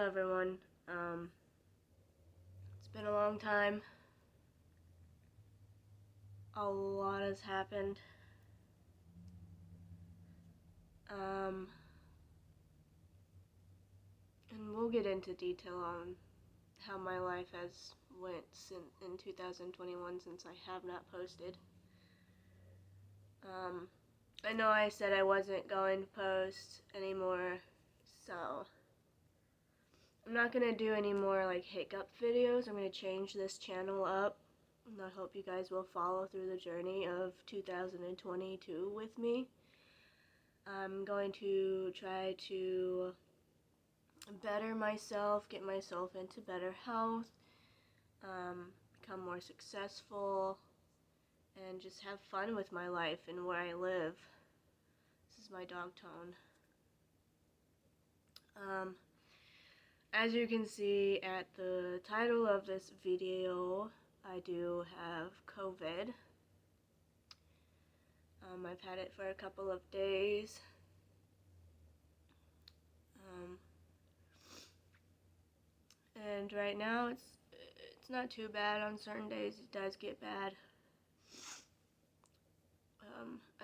Hello everyone. It's been a long time. A lot has happened. Um, and we'll get into detail on how my life has went in 2021 since I have not posted. I know I said I wasn't going to post anymore, so I'm not gonna do any more like hiccup videos. I'm gonna change this channel up. And I hope you guys will follow through the journey of 2022 with me. I'm going to try to better myself, get myself into better health, become more successful, and just have fun with my life and where I live. This is my dog Tone. As you can see at the title of this video, I do have COVID. I've had it for a couple of days. And right now it's not too bad. On certain days it does get bad.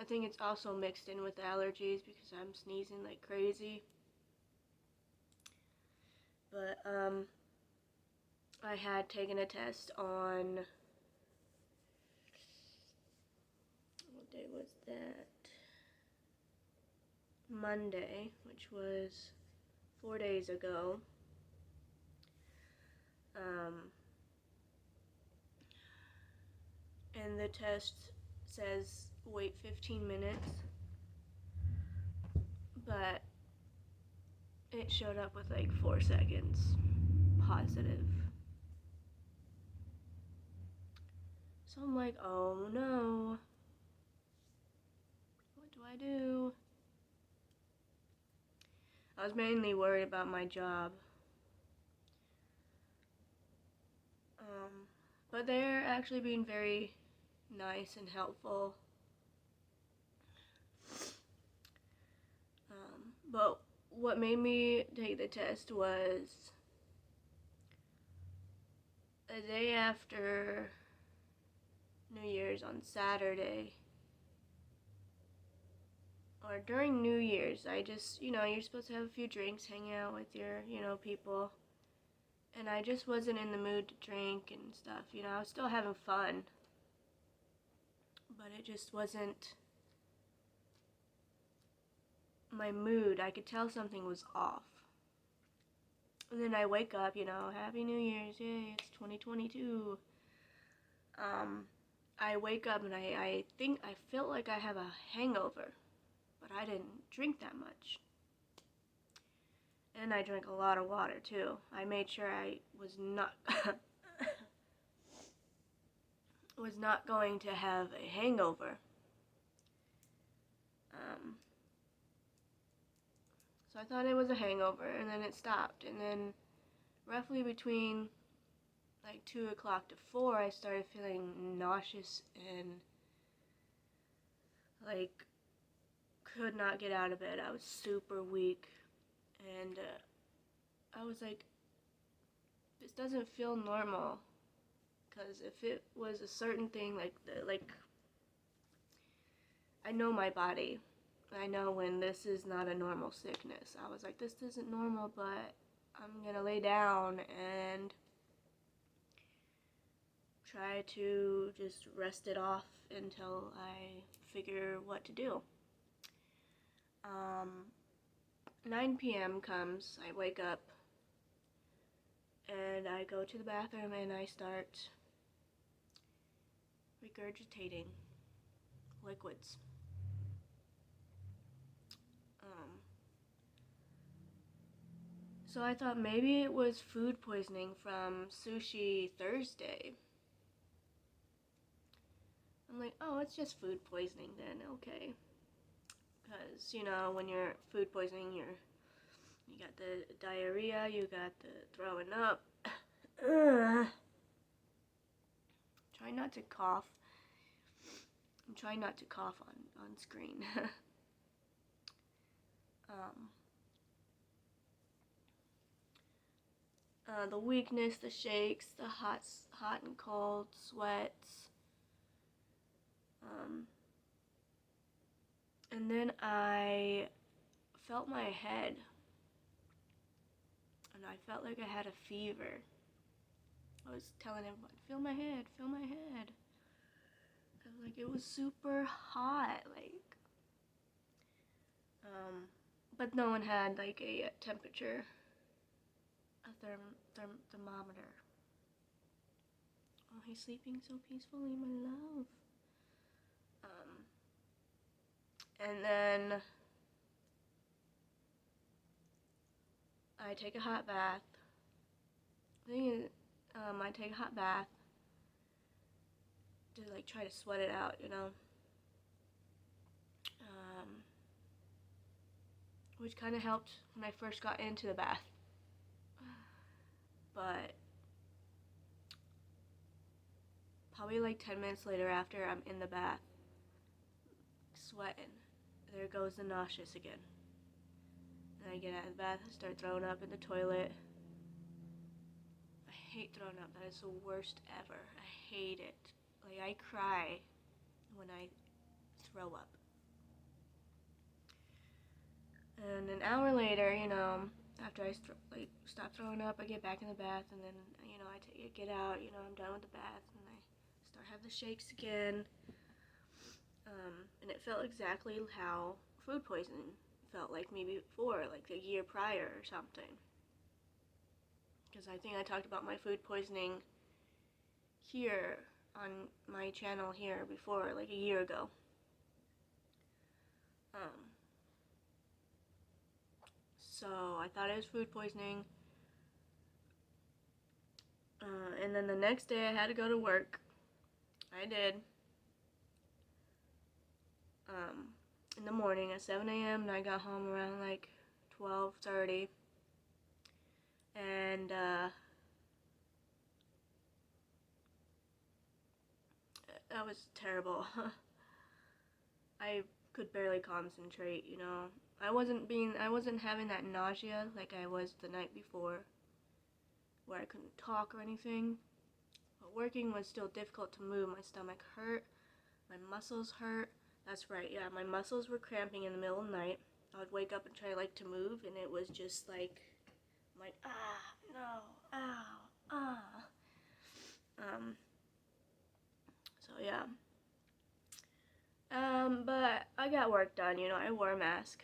I think it's also mixed in with allergies because I'm sneezing like crazy. But I had taken a test on, what day was that? Monday, which was 4 days ago. And the test says wait 15 minutes, but it showed up with like 4 seconds positive. So I'm like, oh no, what do I do? I was mainly worried about my job. But they're actually being very nice and helpful. But what made me take the test was a day after New Year's on Saturday, or during New Year's, I just, you're supposed to have a few drinks, hang out with your, people. And I just wasn't in the mood to drink and stuff, I was still having fun. But it just wasn't my mood. I could tell something was off. And then I wake up, Happy New Year's, yay, it's 2022. I wake up and I think I feel like I have a hangover, but I didn't drink that much. And I drank a lot of water too. I made sure I was not was not going to have a hangover. So I thought it was a hangover, and then it stopped. And then roughly between like 2 o'clock to 4, I started feeling nauseous and like could not get out of bed. I was super weak, and I was like, this doesn't feel normal. Because if it was a certain thing, like I know my body. I know when this is not a normal sickness. I was like, this isn't normal, but I'm gonna lay down and try to just rest it off until I figure what to do. 9 p.m. comes, I wake up, and I go to the bathroom and I start regurgitating liquids. So I thought maybe it was food poisoning from Sushi Thursday. I'm like, oh, it's just food poisoning then, okay. Because, when you're food poisoning, you got the diarrhea, you got the throwing up. Try not to cough. I'm trying not to cough on screen. The weakness, the shakes, the hot and cold, sweats. And then I felt my head, and I felt like I had a fever. I was telling everyone, feel my head, feel my head. And like it was super hot, but no one had like a temperature, a thermometer. Oh, he's sleeping so peacefully, my love. And then I take a hot bath. I take a hot bath to like try to sweat it out, which kind of helped when I first got into the bath. But probably like 10 minutes later, after I'm in the bath, sweating, there goes the nauseous again. And I get out of the bath, I start throwing up in the toilet. I hate throwing up. That is the worst ever. I hate it. Like, I cry when I throw up. And an hour later, after I stop throwing up, I get back in the bath, and then, I get out, I'm done with the bath, and I start having the shakes again. And it felt exactly how food poisoning felt like me before, like the year prior or something. Because I think I talked about my food poisoning here on my channel here before, like a year ago. So I thought it was food poisoning. And then the next day I had to go to work. I did. In the morning at 7 a.m. and I got home around like 12:30. And that was terrible. I could barely concentrate, I wasn't having that nausea like I was the night before, where I couldn't talk or anything. But working was still difficult to move. My stomach hurt, my muscles hurt. That's right, yeah, my muscles were cramping in the middle of the night. I would wake up and try to move, and it was just like, I'm like, no, ow, so yeah. But I got work done, I wore a mask.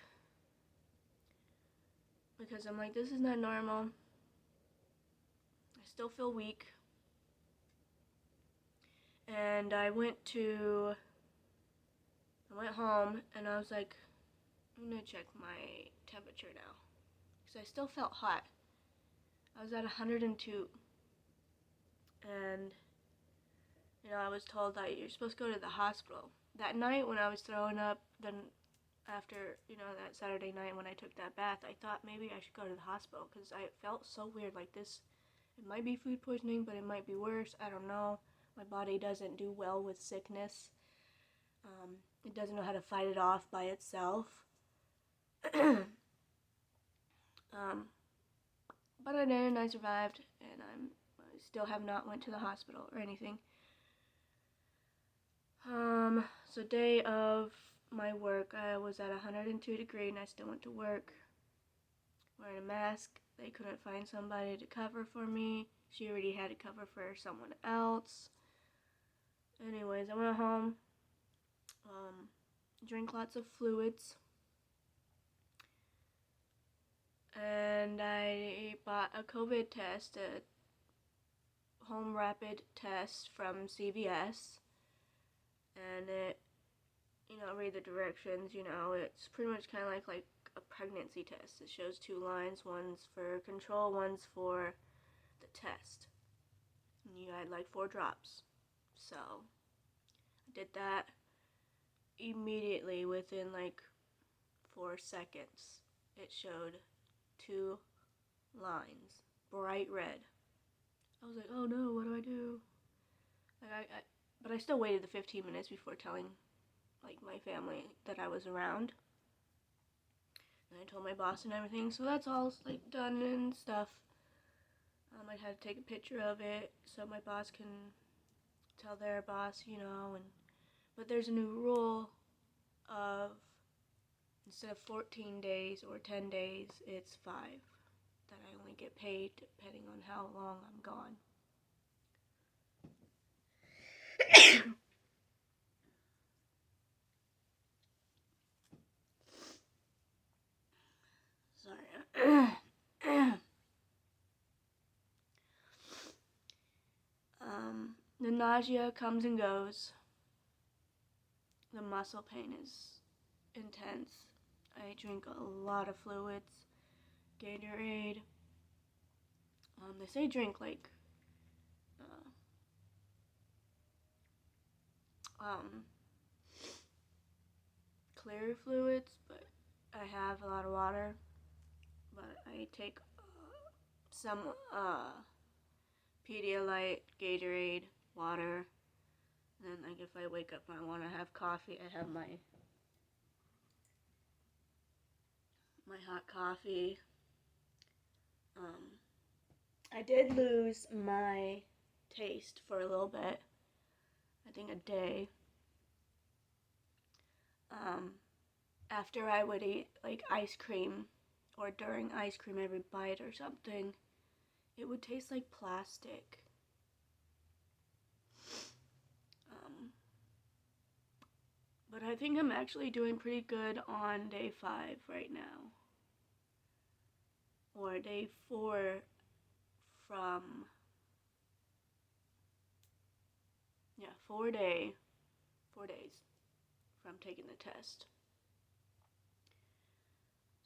Because I'm like, this is not normal. I still feel weak. And I went home, and I was like, I'm gonna check my temperature now. Because I still felt hot. I was at 102. And, I was told that you're supposed to go to the hospital. That night when I was throwing up, then after, that Saturday night when I took that bath, I thought maybe I should go to the hospital because I felt so weird, like this. It might be food poisoning, but it might be worse. I don't know. My body doesn't do well with sickness. It doesn't know how to fight it off by itself. But I did, and I survived, and I still have not went to the hospital or anything. So day of my work, I was at 102 degrees, and I still went to work wearing a mask. They couldn't find somebody to cover for me. She already had to cover for someone else. Anyways, I went home, drank lots of fluids, and I bought a COVID test, a home rapid test from CVS, and it, read the directions, it's pretty much kind of like a pregnancy test. It shows 2 lines, one's for control, one's for the test. And you had 4 drops. So I did that immediately. Within 4 seconds, it showed 2 lines, bright red. I was like, oh no, what do I do? But I still waited the 15 minutes before telling my family that I was around. And I told my boss and everything, so that's all done and stuff. I had to take a picture of it so my boss can tell their boss, but there's a new rule of instead of 14 days or 10 days, it's 5 that I only get paid depending on how long I'm gone. Sorry. The nausea comes and goes. The muscle pain is intense. I drink a lot of fluids, Gatorade. They say drink like clear fluids, but I have a lot of water. But I take some Pedialyte, Gatorade, water. And then, like, if I wake up and I want to have coffee, I have my hot coffee. I did lose my taste for a little bit. I think a day. After I would eat, like, ice cream, or during ice cream every bite or something, it would taste like plastic. But I think I'm actually doing pretty good on day 5 right now. Or day 4 from, 4 days from taking the test.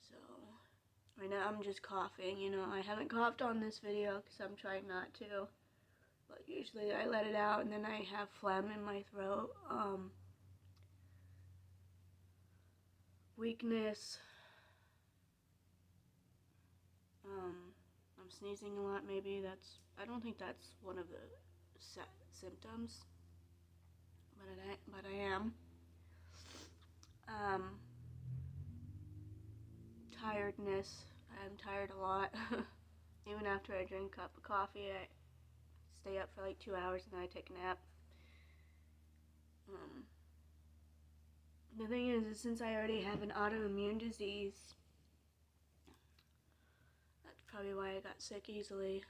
So, right now I'm just coughing, I haven't coughed on this video because I'm trying not to. But usually I let it out and then I have phlegm in my throat. Weakness. I'm sneezing a lot, maybe I don't think that's one of the symptoms, but I am. Tiredness. I'm tired a lot. Even after I drink a cup of coffee, I stay up for like 2 hours and then I take a nap. The thing is since I already have an autoimmune disease, that's probably why I got sick easily.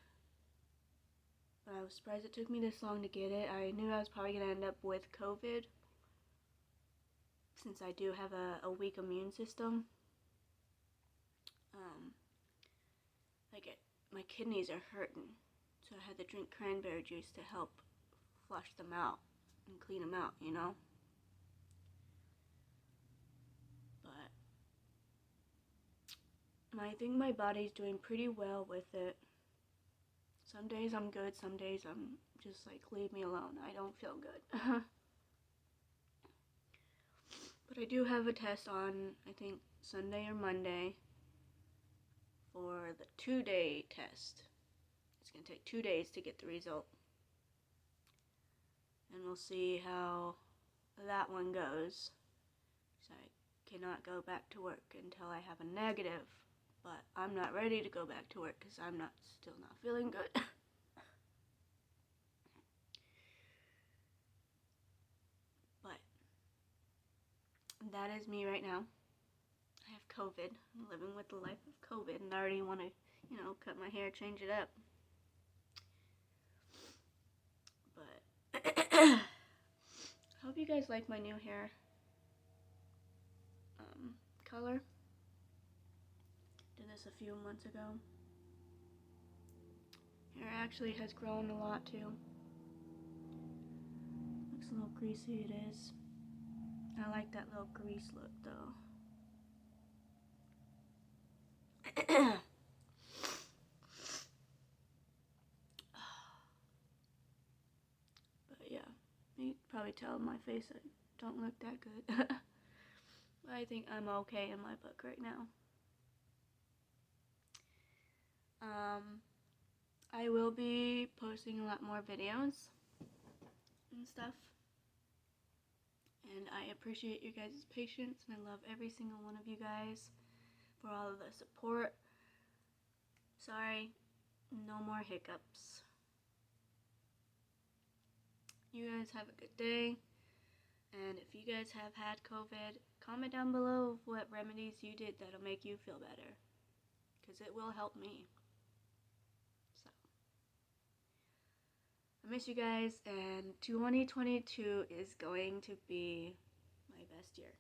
But I was surprised it took me this long to get it. I knew I was probably going to end up with COVID, since I do have a weak immune system. My kidneys are hurting, so I had to drink cranberry juice to help flush them out and clean them out, But I think my body's doing pretty well with it. Some days I'm good, some days I'm just like, leave me alone, I don't feel good. But I do have a test on, I think, Sunday or Monday for the 2-day test. It's going to take 2 days to get the result. And we'll see how that one goes. So I cannot go back to work until I have a negative. But I'm not ready to go back to work because I'm still not feeling good. But that is me right now. I have COVID. I'm living with the life of COVID and I already want to, cut my hair, change it up. But I hope you guys like my new hair color. Did this a few months ago. Hair actually has grown a lot too. Looks a little greasy, it is. I like that little grease look though. But yeah, you can probably tell in my face I don't look that good. But I think I'm okay in my book right now. I will be posting a lot more videos and stuff. And I appreciate you guys' patience, and I love every single one of you guys for all of the support. Sorry no more hiccups. You guys have a good day. And if you guys have had COVID, comment down below what remedies you did that'll make you feel better. Because it will help me. So, I miss you guys, and 2022 is going to be my best year.